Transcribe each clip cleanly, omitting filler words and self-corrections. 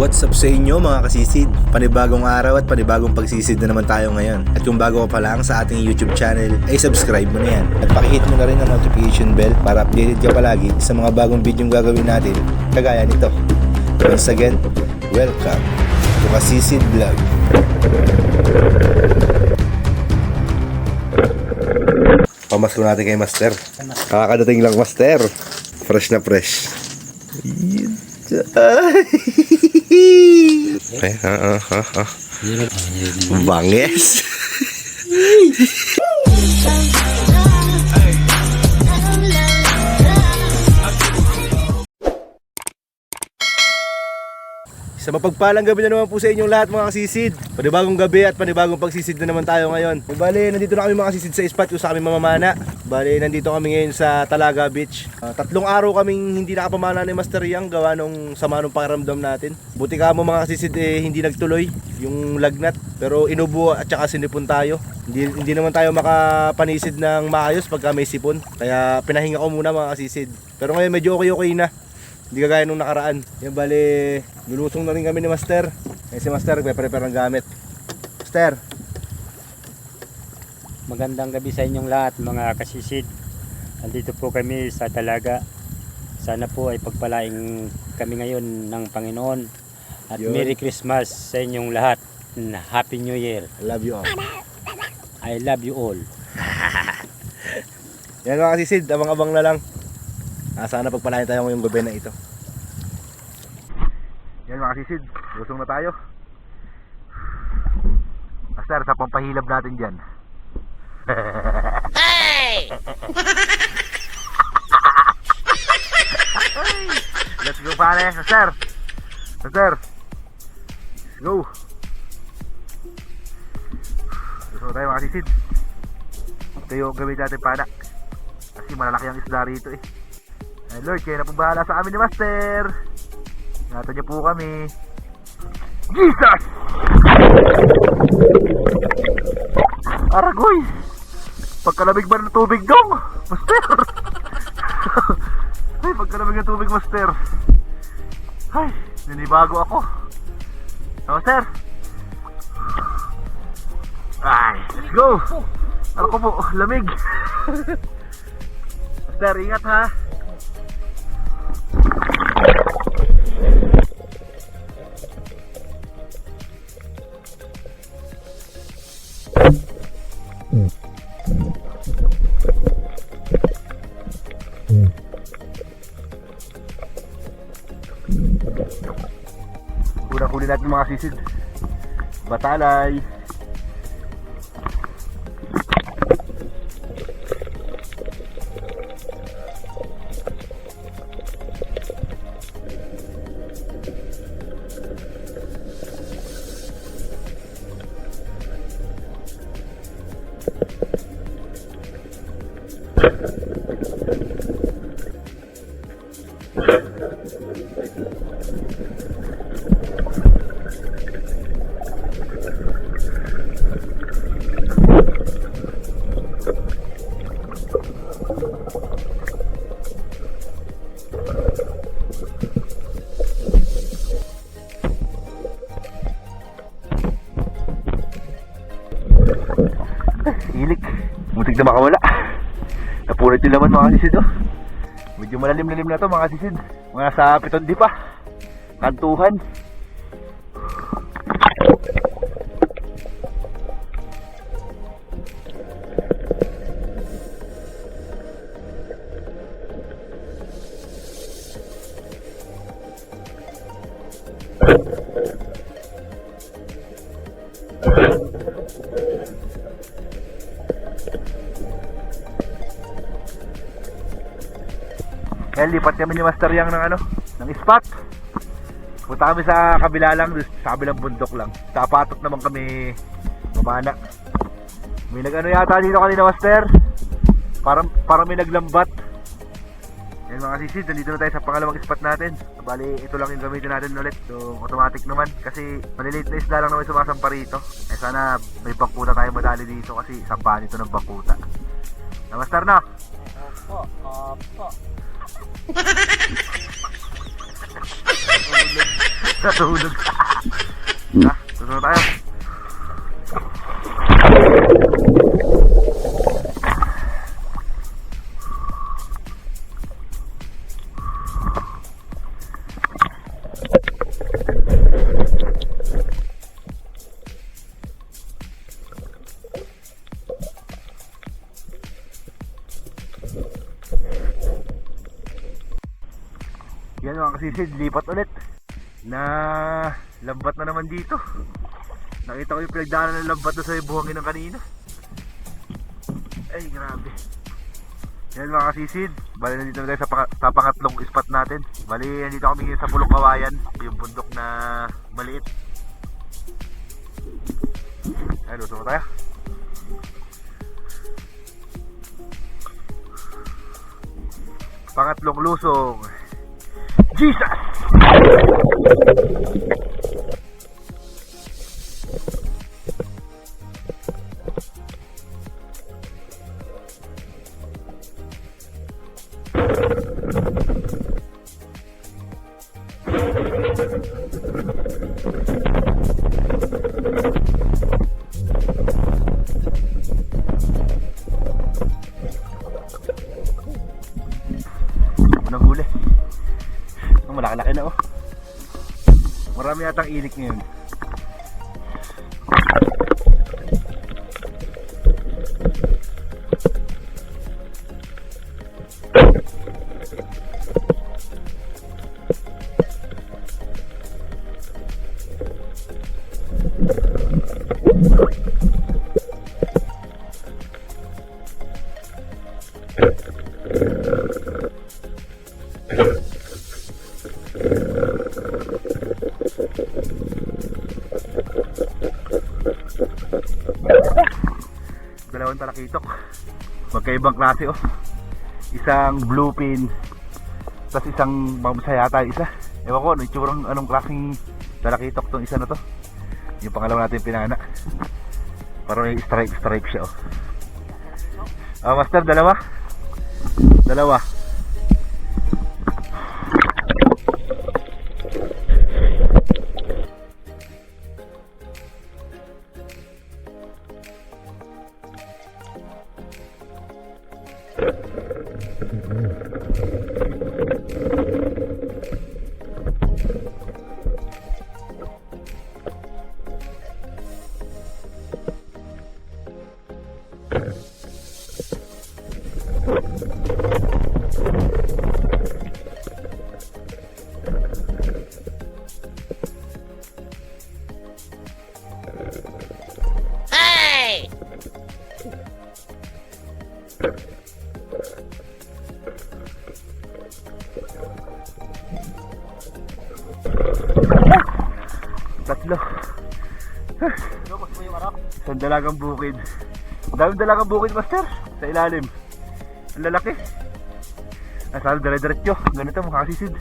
What's up sa inyo mga kasisid? Panibagong araw at panibagong pagsisid na naman tayo ngayon. At kung bago ka pa lang sa ating YouTube channel, ay subscribe mo na yan. At pakihit mo na rin ang notification bell para updated ka palagi sa mga bagong video gagawin natin kagaya nito. Once again, welcome to Kasisid Vlog. Pamasko natin kay Master. Kakadating lang Master. Fresh na fresh. Okay, bangis. Sa mapagpalang gabi na naman po sa inyong lahat mga kasisid. Panibagong gabi at panibagong pagsisid na naman tayo ngayon. Bale, nandito na kami mga kasisid sa spot kung sa kami mamamana. Bale, nandito kami ngayon sa Talaga Beach. 3 araw kaming hindi nakapamana ni Master Yang gawa nung sama nung pakiramdam natin. Buti ka mo mga kasisid hindi nagtuloy yung lagnat. Pero inubo at saka sinipon tayo. Hindi naman tayo makapanisid ng maayos pagka may sipon. Kaya pinahinga ko muna mga kasisid. Pero ngayon medyo okay na. Hindi kagaya nung nakaraan. Yan bali, lulusong na rin kami ni Master. Kasi si Master nagpe-prepare ng gamit. Master. Magandang gabi sa inyong lahat mga kasisid. Nandito po kami sa Talaga. Sana po ay pagpalaing kami ngayon ng Panginoon. At Yun. Merry Christmas sa inyong lahat. Happy New Year. I love you all. I love you all. Yan mga kasisid, abang-abang na lang. Sana pagpalain tayo ngayong gabi na ito. Yan mga kasisid, lusong na tayo. Master, sa pampahilab natin dyan. Hey! Let's go pare, Master. Master, let's go. Lusong na tayo mga kasisid. Ito yung gawin natin pana. Kasi malalaki ang isda rito eh. Ay Lord, kayo na po bahala sa amin ni Master. Ingatan niyo po kami. Jesus! Aragoy! Pagkalamig ba ng tubig dong? Master! Ay, pagkalamig ng tubig, Master. Ay, nanibago ako. Master! Ay, let's go! Ako po, lamig. Master, ingat ha. Unang huli natin mga sisid, batalay. Hilik, muntik na makawala. Napunit yung laman mga sisid oh. Medyo malalim-lalim na to mga sisid. Mga sa 7 di pa. Kantuhan. Kaya lipat kami ni Master Yang ng spot. Punta kami sa kabila lang, sa kabilang bundok lang. Tapatot naman kami mamana. May nag-ano yata dito kanina Master. Parang may naglambat. Yan mga sisid, nandito na tayo sa pangalawang spot natin. Bali, ito lang yung gamitin natin ulit. So, automatic naman. Kasi maliliit na isla lang naman sumasampa rito. Eh sana may bangkuta tayo madali dito kasi sampahan ito ng bangkuta. Na Master na? Opo. Natulog. Ha? Tutunod tayo. Yan mga kasisid, lipat ulit. Na lambat na naman dito. Nakita ko yung pinagdaanan ng lambat na sa buhangin ng kanina. Ay grabe. Yan mga kasisid, bali nandito na tayo sa pangatlong spot natin. Bali nandito kami sa Pulong Kawayan, yung bundok na maliit. Ay, luto mo tayo. Pangatlong lusong. Jesus! Unang huli. Malaki-laki na oh. Marami yatang ilik ngayon. Dalawang talakitok. Magkaibang klase oh. Isang bluefin, tapos isang mamsaya yata isa. Ewan ko ano itsurang anong klaseng talakitok tong isa na to. Yung pangalawa natin pinana. Parang may stripe siya oh. Master, dalawa. Tatlo. Isang dalagang bukid. Daming dalagang bukid, master. Sa ilalim. Ang lalaki. Asal dire-diretso. Ganito mga kasisid.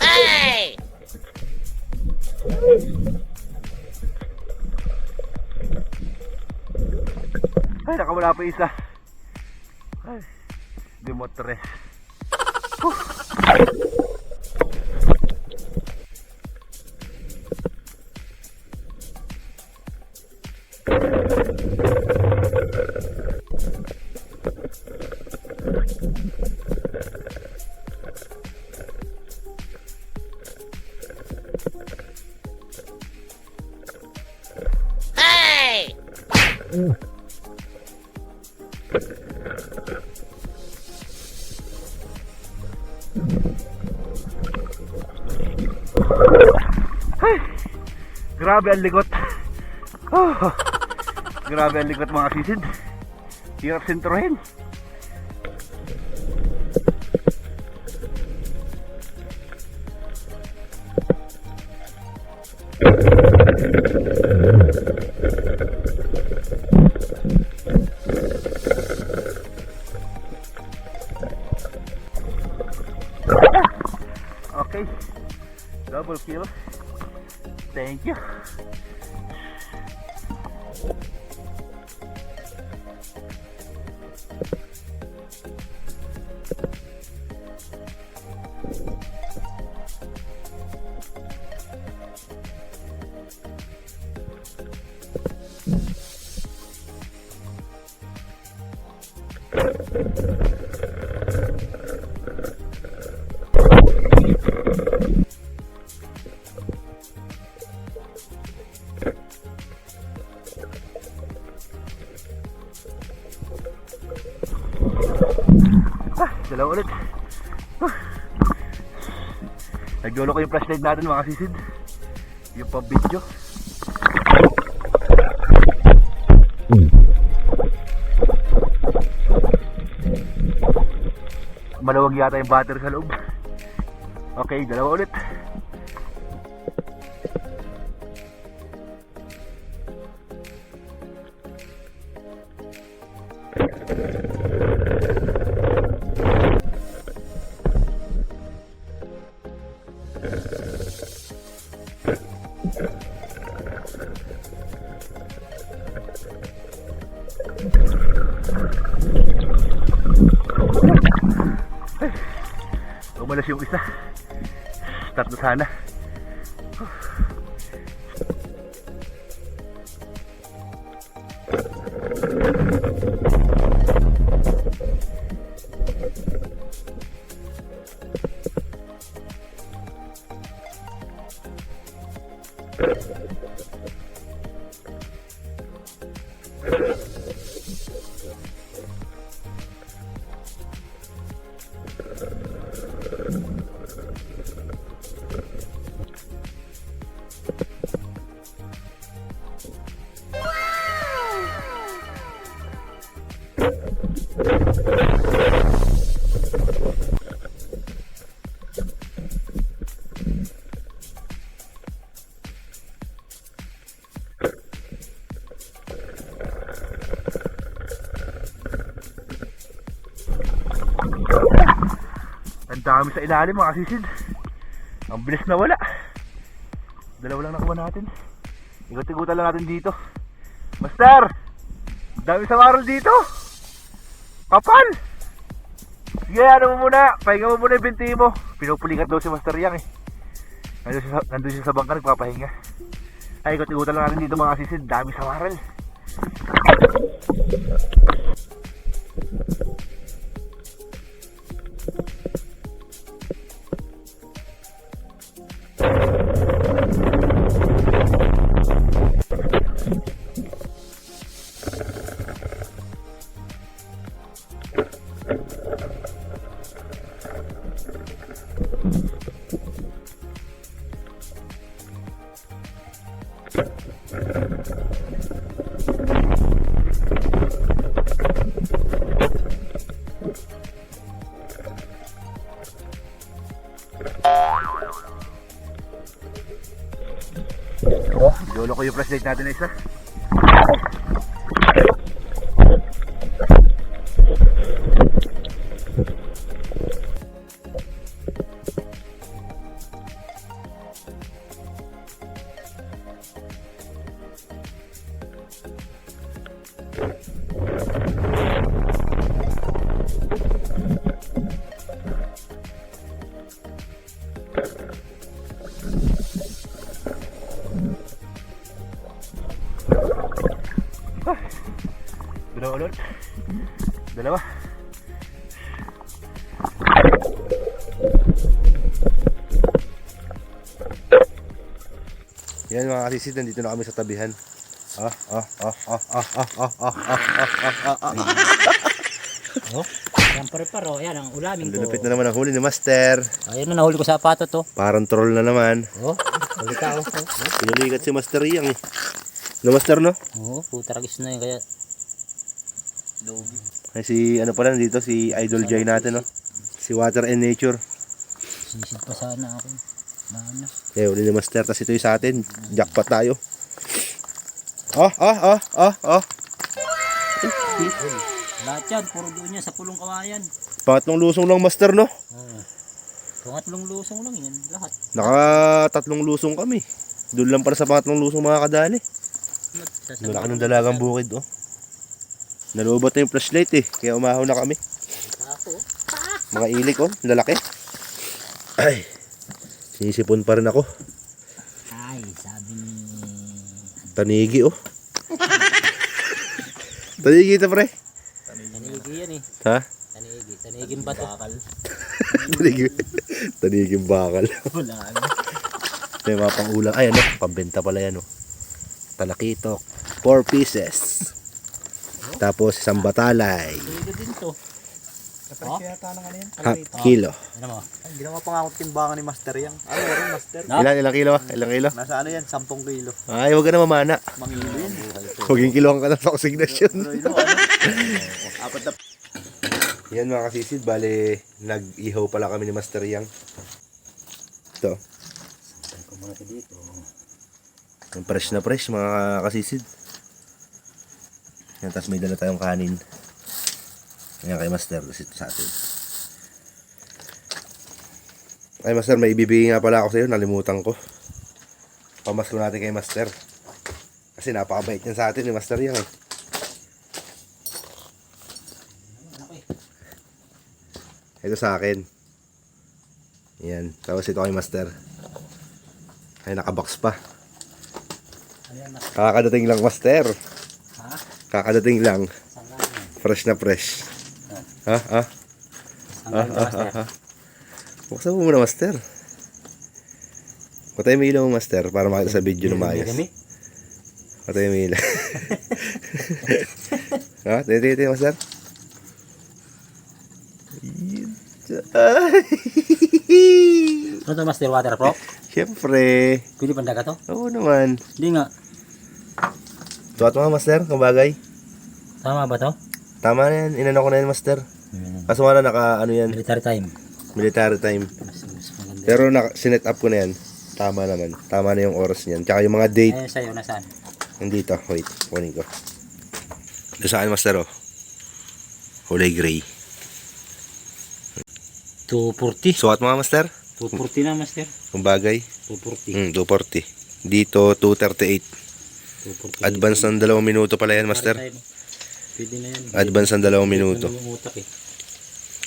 Hey! Ay, nakawala pa isa. Ay, demotres. Hey! Ay, grabe ang ligot. Oh, grabe ang ligot mga sisid. Hirap sentrohin. Okay, double kill. Thank you. Dalawa ulit. Naglolo ko yung flashlight natin mga sisid. Yung pang-video. Malawag yata yung battery sa loob. Okay, dalawa ulit. Umalas yung isa. Start na sana. Ang dami sa ilalim mga sisid. Ang bilis na wala. Dalawa lang nakuha natin. Ikot-ikutan lang natin dito. Master! Ang dami sa marol dito. Kapal! Sige, ano mo muna. Pahinga mo muna yung binti mo. Pinupulikat daw si Master Yang eh. Nandun siya sa bangka nagpapahinga. Ay, ikot-ikutan lang natin dito mga sisid. Dami sa marol. Yolo ko yung flashlight natin na isa. Dalawa ulit. Dalawa. Yan mga kasisid, nandito na kami sa tabihan. Yan pare-paro, yan ang ulamin ko. Lulupit na naman ang huli ni Master. Ayun na, nahuli ko sa apato to. Parang troll na naman. Oh, huli ka oh. Pinulikat si Master Yang eh. No Master no? Oo, putaragis na yun kaya. Ay si ano pala nandito, si Idol Jay natin no? Si Water and Nature. Sisid pa sana ako. Ano? Eh, uli ni Master. Tapos ito yung sa atin. Jackpot tayo. Lahat yan, puro doon yan sa pulong kawayan. Pangatlong lusong lang, Master, no? Oo. Pangatlong lusong lang yan, lahat. Naka-tatlong lusong kami. Doon lang para sa pangatlong lusong mga kadali. Malaki ng dalagang bukid, oh. Nalubot na yung flashlight, eh. Kaya umahaw na kami. Ako. Mga ilik, oh. Lalaki. Ay. Sinisipon pa rin ako. Ay, sabi ni... Tanigi, oh. Tanigi ito, pre. Tanigi yan eh. Ha? Taniging bato. Tanigi. Taniging bakal. Wala ano. May mga pangulang. Ay, ano? Pambenta pala yan, oh. Talakitok. 4 pieces. Tapos isang batalay. Tuloy din to. Kapag yata ng ano yan? Half kilo. Ano mo? Ay, ginawa pa nga akong timbangan ni Master yan. Ano rin, Master? No? Ilang kilo? Ilang kilo? Nasa ano yan? 10 kilo. Ay, huwag ka na mamana. Mangilo yan. Huwag yung kilohan ka na sa consignation. Ano? Apat na... Yan mga kasisid, bale nag-ihaw pala kami ni Master Yang. Ito. Saan ko muna dito? Yung fresh na fresh mga kasisid. Yan, tapos may dala tayong kanin. Yan kay Master, tapos ito sa atin. Ay Master, may ibibigay nga pala ako sa iyo, nalimutan ko. Pamasko natin kay Master. Kasi napakabait niyan sa atin ni Master Yang eh. Ito sa akin. Yan. Tapos ito kay Master. Ay, nakabox pa. Kakadating lang, Master. Ha? Kakadating lang. Saan lang yan? Fresh na fresh. Ha? Ha? Saan lang yung master? Buksan mo muna, Master. Patay mo ilaw, Master, para makita sa video na maayos. Patay mo ilaw. Ha? Titi, Master. Ano to master, waterproof? Siyempre. Pwede pandaga to? Oo naman. Hindi nga. Tuwat mo, Master, kabagay. Tama ba to? Tama na yan. Inano ko na yan, Master. Kaso nga na ano yan. Military time. Military time. Mas maganda. Pero sinet up ko na yan. Tama naman. Tama na yung oras niyan. Tsaka yung mga date. Ayun sa'yo, nasaan? Nandito. Wait. Kunin ko. Ito sa akin, Master, oh. Kulay gray. 240. Sukat mo nga, Master. 240 na master. Kung bagay. 240. 240. Dito, 238. 240. Advance ng 2 minuto pala yan, Master. Pwede na yan. Advance ng 2 minuto. Ito yung utak eh.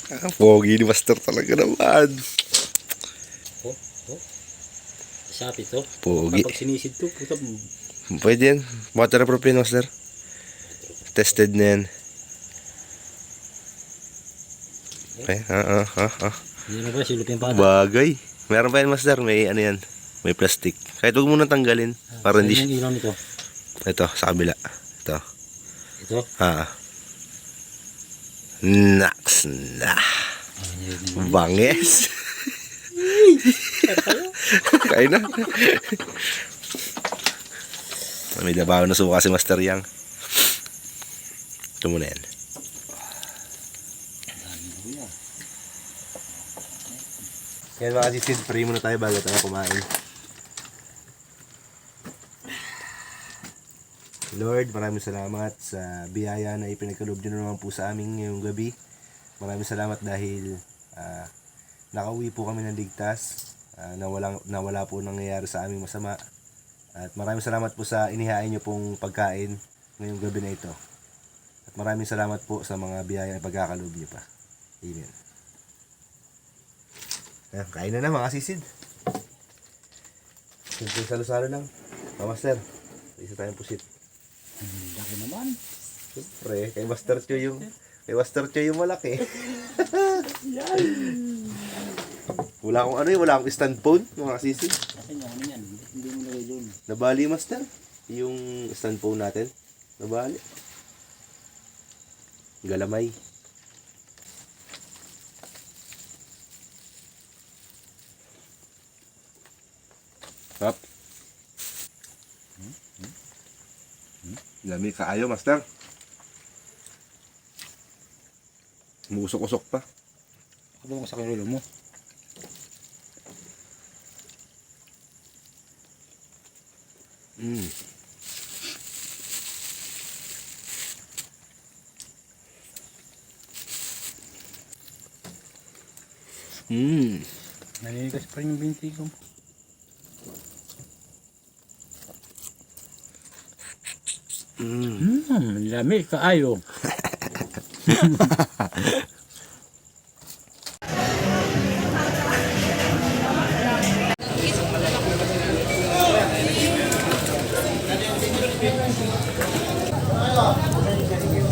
Ah, pogi ni Master talaga naman. Oh. Sapi to. Pogi. Kapag sinisid to, puta. Pwede yan. Waterproof yan, Master. Tested na yan. Okay, Hindi na ba, silupin pa. Bagay. Meron pa yan, Master. May ano yan. May plastic. Kahit huwag muna tanggalin. Para hindi Yung ilaw nito. Ito, sa kabila. Ito. Ito. Naks na. Banges. Kaya na. May dabaw na suka si Master Yang. Ito muna yan. Yan mga sisid, pray muna tayo bago tayo kumain. Lord, maraming salamat sa biyaya na ipinagkaloob nyo naman po sa amin ngayong gabi. Maraming salamat dahil nakauwi po kami ng ligtas, nawala po nangyayari sa aming masama. At maraming salamat po sa inihain nyo pong pagkain ngayong gabi na ito. At maraming salamat po sa mga biyaya na ipagkakaloob nyo pa. Amen. Ayan, kain na mga sisid. Simple salo-salo lang. Master, isa tayong pusit. Daki naman. Siyempre, kay Master Cho yung malaki. Wala akong stand phone, mga sisid. Kasi nga, ano yan? Hindi mo nalagay doon. Nabali, Master. Yung stand phone natin. Nabali. Galamay. Hop. Lami kaayo, Master. Musok-usok pa. Ako mo sa kinulo mo. Naninigas pa rin yung binti ko. Lami, kaayo.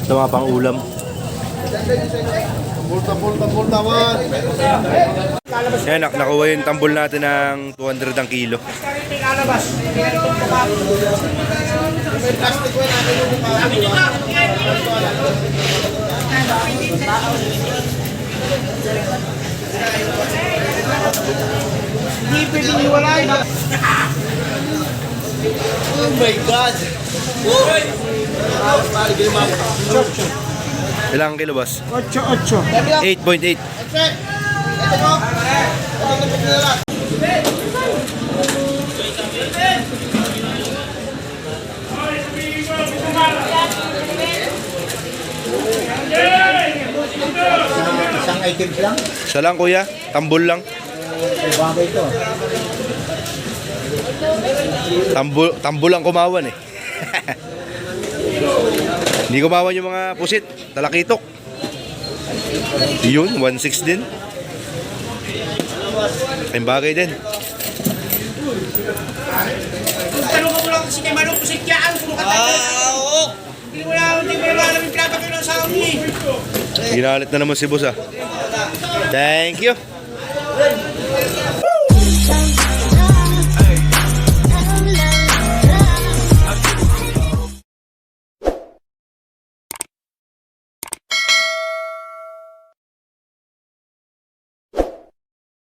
Ito mga pang ulam. Yan, nakuha yung tambol natin ng 200 ang kilo. Oh my God! Ilang kilo, boss? 8. 8.8. Isang items lang? Isa lang, kuya. Tambol lang. Bagay ito. Tambol ang kumawan eh. Hindi kumawan yung mga pusit. Talakitok. Yun, 1.6 din. Ay bagay din. Tanong ka mo lang kasi kay Manong Kusikyaan, puro ka tayo. Oo. Hindi mo alam yung pinapakil ng sound eh. Ginalit na naman si boss ah. Thank you.